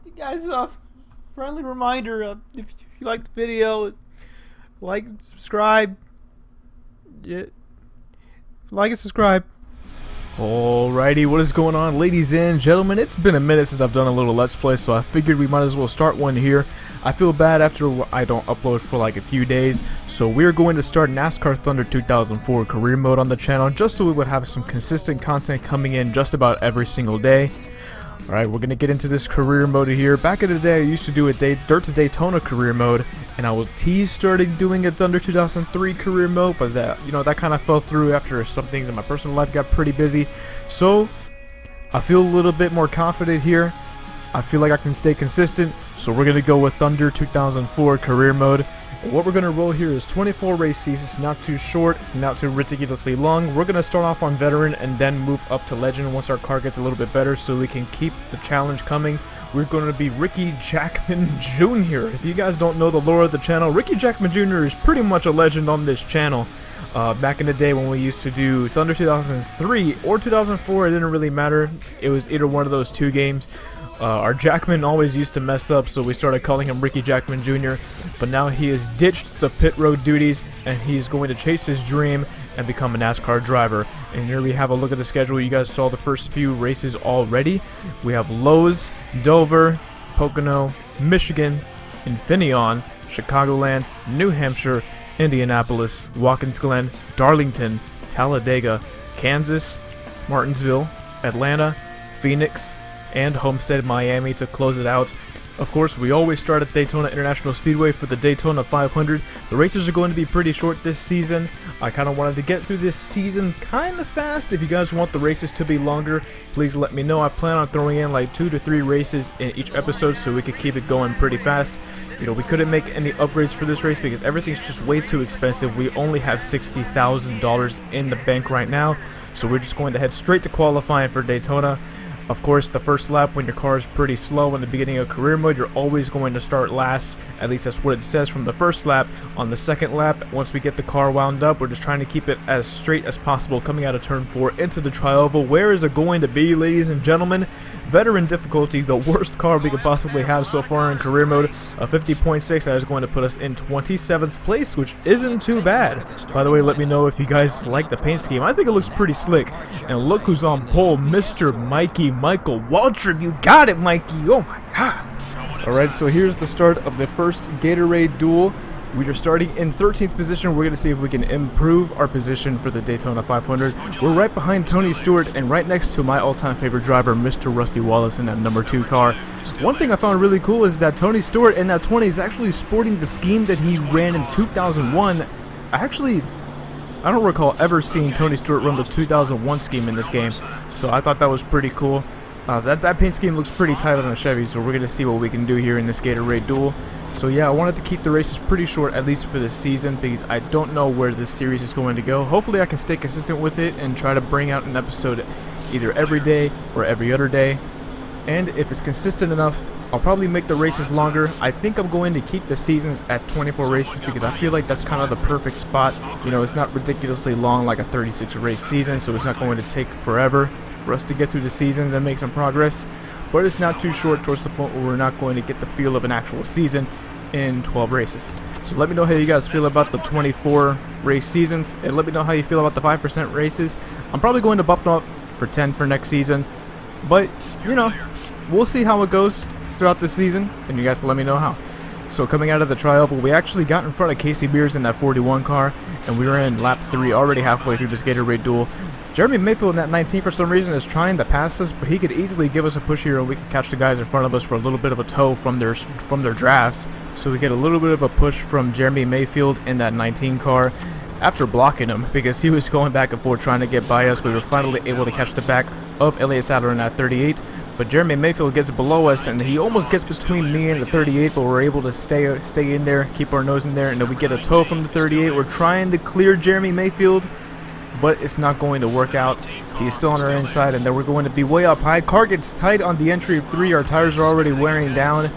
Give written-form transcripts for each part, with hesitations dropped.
you guys, friendly reminder, if you like the video, like, subscribe. Yeah, like and subscribe. Alrighty, what is going on, ladies and gentlemen? It's been a minute since I've done a little Let's Play, so I figured we might as well start one here. I feel bad after I don't upload for like a few days, so we're going to start NASCAR Thunder 2004 career mode on the channel, just so we would have some consistent content coming in just about every single day. Alright, we're going to get into this career mode here. Back in the day, I used to do a Dirt to Daytona career mode, and I was started doing a Thunder 2003 career mode, but that kind of fell through after some things in my personal life got pretty busy. So, I feel a little bit more confident here. I feel like I can stay consistent, so we're going to go with Thunder 2004 career mode. And what we're going to roll here is 24 race seasons, not too short, not too ridiculously long. We're going to start off on veteran and then move up to legend once our car gets a little bit better, so we can keep the challenge coming. We're going to be Ricky Jackman Jr. If you guys don't know the lore of the channel, Ricky Jackman Jr. is pretty much a legend on this channel. Back in the day when we used to do Thunder 2003 or 2004, it didn't really matter. It was either one of those two games. Our Jackman always used to mess up, so we started calling him Ricky Jackman Jr. But now he has ditched the pit road duties, and he's going to chase his dream and become a NASCAR driver. And here we have a look at the schedule. You guys saw the first few races already. We have Lowe's, Dover, Pocono, Michigan, Infineon, Chicagoland, New Hampshire, Indianapolis, Watkins Glen, Darlington, Talladega, Kansas, Martinsville, Atlanta, Phoenix, and Homestead, Miami to close it out. Of course, we always start at Daytona International Speedway for the Daytona 500. The races are going to be pretty short this season. I kind of wanted to get through this season kind of fast. If you guys want the races to be longer, please let me know. I plan on throwing in like 2 to 3 races in each episode so we could keep it going pretty fast. You know, we couldn't make any upgrades for this race because everything's just way too expensive. We only have $60,000 in the bank right now, so we're just going to head straight to qualifying for Daytona. Of course, the first lap, when your car is pretty slow in the beginning of career mode, you're always going to start last. At least that's what it says from the first lap. On the second lap, once we get the car wound up, we're just trying to keep it as straight as possible coming out of turn 4 into the tri-oval. Where is it going to be, ladies and gentlemen? Veteran difficulty, the worst car we could possibly have so far in career mode. A 50.6, that is going to put us in 27th place, which isn't too bad. By the way, let me know if you guys like the paint scheme. I think it looks pretty slick. And look who's on pole, Mr. Michael Waltrip. You got it, Mikey. Oh my god. Alright, so here's the start of the first Gatorade duel. We are starting in 13th position. We're going to see if we can improve our position for the Daytona 500. We're right behind Tony Stewart and right next to my all-time favorite driver, Mr. Rusty Wallace, in that number 2 car. One thing I found really cool is that Tony Stewart in that 20 is actually sporting the scheme that he ran in 2001. I don't recall ever seeing Tony Stewart run the 2001 scheme in this game, so I thought that was pretty cool. That paint scheme looks pretty tight on a Chevy, so we're going to see what we can do here in this Gatorade duel. So yeah, I wanted to keep the races pretty short, at least for this season, because I don't know where this series is going to go. Hopefully I can stay consistent with it and try to bring out an episode either every day or every other day. And if it's consistent enough, I'll probably make the races longer. I think I'm going to keep the seasons at 24 races because I feel like that's kind of the perfect spot. You know, it's not ridiculously long like a 36 race season, so it's not going to take forever for us to get through the seasons and make some progress, but it's not too short towards the point where we're not going to get the feel of an actual season in 12 races. So let me know how you guys feel about the 24 race seasons, and let me know how you feel about the 5% races. I'm probably going to bump them up for 10 for next season, but you know, we'll see how it goes throughout the season, and you guys can let me know how. So coming out of the tri-oval, we actually got in front of Casey Beers in that 41 car, and we were in lap 3 already halfway through this Gatorade duel. Jeremy Mayfield in that 19 for some reason is trying to pass us, but he could easily give us a push here and we could catch the guys in front of us for a little bit of a tow from their drafts. So we get a little bit of a push from Jeremy Mayfield in that 19 car after blocking him because he was going back and forth trying to get by us. We were finally able to catch the back of Elliott Sadler in that 38, but Jeremy Mayfield gets below us and he almost gets between me and the 38, but we're able to stay in there, keep our nose in there, and then we get a tow from the 38. We're trying to clear Jeremy Mayfield, but it's not going to work out. He's still on our inside, and then we're going to be way up high. Car gets tight on the entry of 3. Our tires are already wearing down,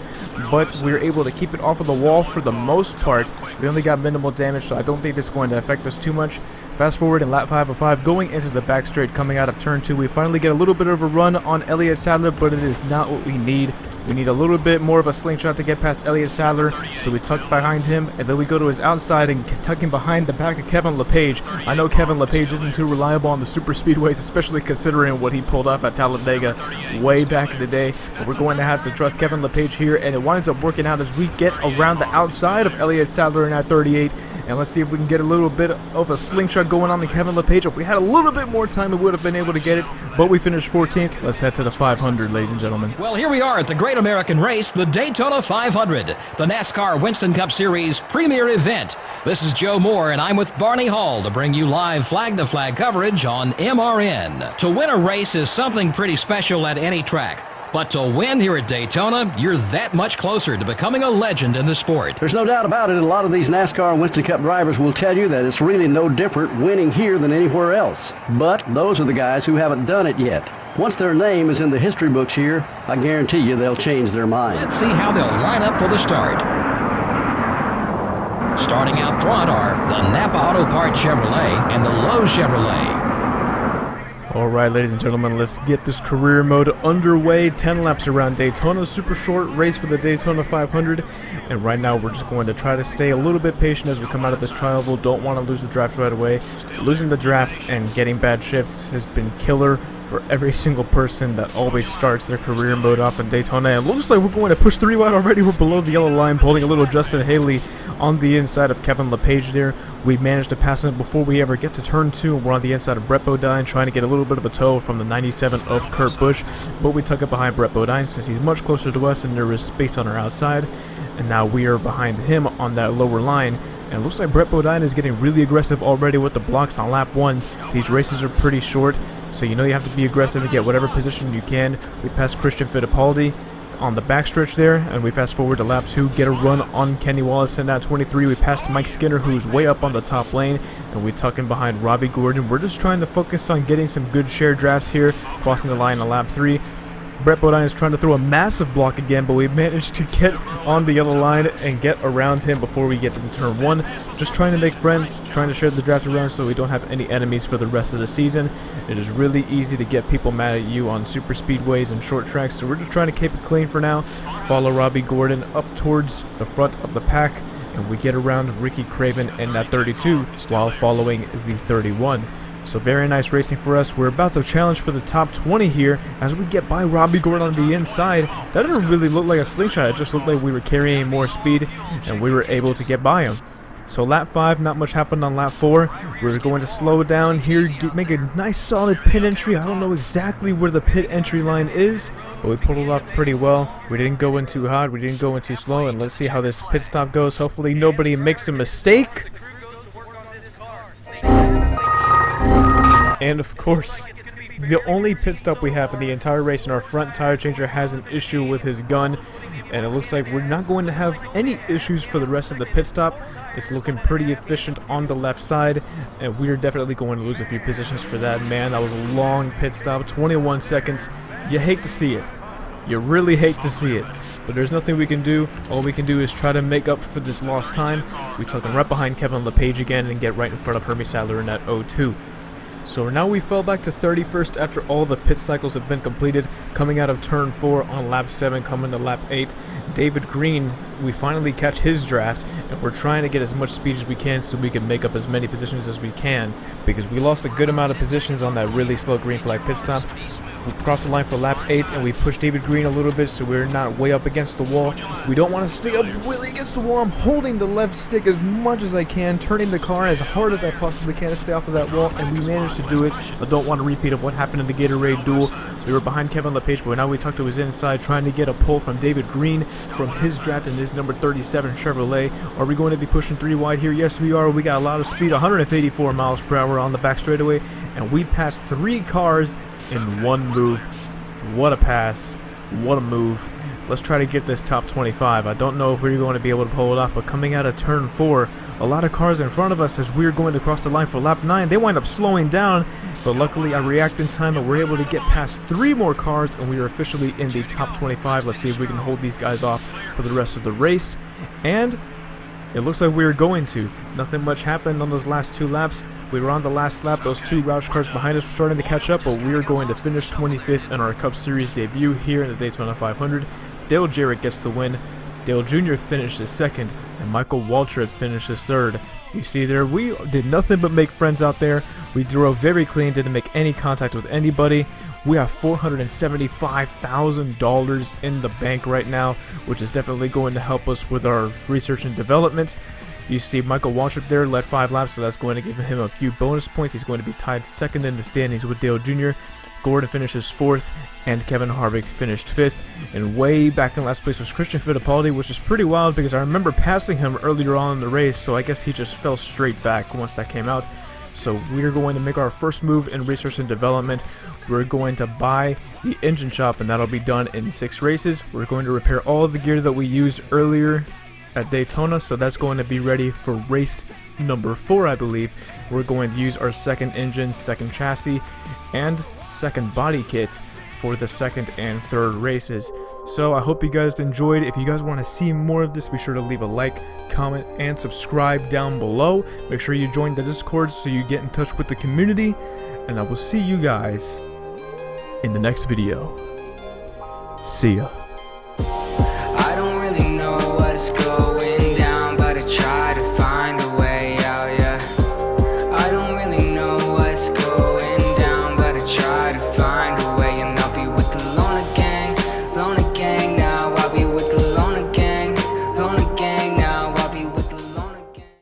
but we were able to keep it off of the wall for the most part. We only got minimal damage, so I don't think this is going to affect us too much. Fast forward in lap 5 of 5, going into the back straight, coming out of turn 2, we finally get a little bit of a run on Elliott Sadler, but it is not what we need. We need a little bit more of a slingshot to get past Elliott Sadler, so we tuck behind him, and then we go to his outside and tuck him behind the back of Kevin LePage. I know Kevin LePage isn't too reliable on the super speedways, especially considering what he pulled off at Talladega way back in the day, but we're going to have to trust Kevin LePage here, and it winds up working out as we get around the outside of Elliott Sadler in that 38, and let's see if we can get a little bit of a slingshot going on to Kevin LePage. If we had a little bit more time, we would have been able to get it, but we finished 14th. Let's head to the 500, ladies and gentlemen. Well, here we are at the Great American Race, the Daytona 500, the NASCAR Winston Cup Series premier event. This is Joe Moore, and I'm with Barney Hall to bring you live flag-to-flag coverage on MRN. To win a race is something pretty special at any track. But to win here at Daytona, you're that much closer to becoming a legend in the sport. There's no doubt about it. A lot of these NASCAR Winston Cup drivers will tell you that it's really no different winning here than anywhere else. But those are the guys who haven't done it yet. Once their name is in the history books here, I guarantee you they'll change their mind. Let's see how they'll line up for the start. Starting out front are the Napa Auto Parts Chevrolet and the Lowe's Chevrolet. Alright, ladies and gentlemen, let's get this career mode underway. 10 laps around Daytona, super short race for the Daytona 500, and right now we're just going to try to stay a little bit patient as we come out of this trial. Don't want to lose the draft right away. Losing the draft and getting bad shifts has been killer for every single person that always starts their career mode off in Daytona. And it looks like we're going to push 3 wide already. We're below the yellow line, pulling a little Justin Haley on the inside of Kevin LePage there. We managed to pass him before we ever get to turn 2. We're on the inside of Brett Bodine, trying to get a little bit of a tow from the 97 of Kurt Busch, but we tuck it behind Brett Bodine since he's much closer to us and there is space on our outside. And now we are behind him on that lower line. And it looks like Brett Bodine is getting really aggressive already with the blocks on lap 1. These races are pretty short, so you know you have to be aggressive and get whatever position you can. We passed Christian Fittipaldi on the backstretch there, and we fast forward to lap 2, get a run on Kenny Wallace in that 23. We passed Mike Skinner, who's way up on the top lane, and we tuck in behind Robbie Gordon. We're just trying to focus on getting some good shared drafts here, crossing the line on lap 3. Brett Bodine is trying to throw a massive block again, but we managed to get on the yellow line and get around him before we get to turn 1. Just trying to make friends, trying to share the draft around so we don't have any enemies for the rest of the season. It is really easy to get people mad at you on super speedways and short tracks, so we're just trying to keep it clean for now. Follow Robbie Gordon up towards the front of the pack, and we get around Ricky Craven in that 32 while following the 31. So very nice racing for us. We're about to challenge for the top 20 here as we get by Robbie Gordon on the inside. That didn't really look like a slingshot. It just looked like we were carrying more speed and we were able to get by him. So lap 5, not much happened on lap 4. We're going to slow down here, make a nice solid pit entry. I don't know exactly where the pit entry line is, but we pulled it off pretty well. We didn't go in too hot, we didn't go in too slow, and let's see how this pit stop goes. Hopefully nobody makes a mistake. And of course, the only pit stop we have in the entire race, and our front tire changer has an issue with his gun, and it looks like we're not going to have any issues for the rest of the pit stop. It's looking pretty efficient on the left side, and we're definitely going to lose a few positions for that. Man, that was a long pit stop, 21 seconds. You hate to see it. You really hate to see it. But there's nothing we can do. All we can do is try to make up for this lost time. We tuck him right behind Kevin LePage again and get right in front of Hermie Sadler in that 02. So now we fell back to 31st after all the pit cycles have been completed, coming out of turn 4 on lap 7, coming to lap 8. David Green, we finally catch his draft, and we're trying to get as much speed as we can so we can make up as many positions as we can, because we lost a good amount of positions on that really slow green flag pit stop. We crossed the line for lap 8 and we pushed David Green a little bit so we're not way up against the wall. We don't want to stay up really against the wall. I'm holding the left stick as much as I can, turning the car as hard as I possibly can to stay off of that wall, and we managed to do it. I don't want a repeat of what happened in the Gatorade duel. We were behind Kevin LePage, but now we tucked to his inside trying to get a pull from David Green from his draft in his number 37 Chevrolet. Are we going to be pushing 3 wide here? Yes, we are. We got a lot of speed, 184 miles per hour on the back straightaway, and we passed 3 cars in one move. What a pass. What a move. Let's try to get this top 25. I don't know if we're going to be able to pull it off, but coming out of turn 4, a lot of cars in front of us as we're going to cross the line for lap 9. They wind up slowing down, but luckily I react in time and we're able to get past 3 more cars, and we are officially in the top 25. Let's see if we can hold these guys off for the rest of the race. And it looks like we were going to. Nothing much happened on those last 2 laps. We were on the last lap. Those 2 Roush cars behind us were starting to catch up, but we are going to finish 25th in our Cup Series debut here in the Daytona 500. Dale Jarrett gets the win. Dale Jr. finishes second, and Michael Waltrip finishes third. You see there, we did nothing but make friends out there. We drove very clean, didn't make any contact with anybody. We have $475,000 in the bank right now, which is definitely going to help us with our research and development. You see Michael Waltrip there led 5 laps, so that's going to give him a few bonus points. He's going to be tied second in the standings with Dale Jr. Gordon finishes 4th, and Kevin Harvick finished 5th. And way back in last place was Christian Fittipaldi, which is pretty wild because I remember passing him earlier on in the race, so I guess he just fell straight back once that came out. So we're going to make our first move in research and development. We're going to buy the engine shop, and that'll be done in 6 races. We're going to repair all of the gear that we used earlier at Daytona, so that's going to be ready for race number 4, I believe. We're going to use our second engine, second chassis, and second body kit for the second and third races. So I hope you guys enjoyed. If you guys want to see more of this, be sure to leave a like, comment, and subscribe down below. Make sure you join the Discord so you get in touch with the community, and I will see you guys in the next video. See ya. I don't really know what's going down, but I try to find a way out, yeah. I don't really know what's going down, but I try to find a way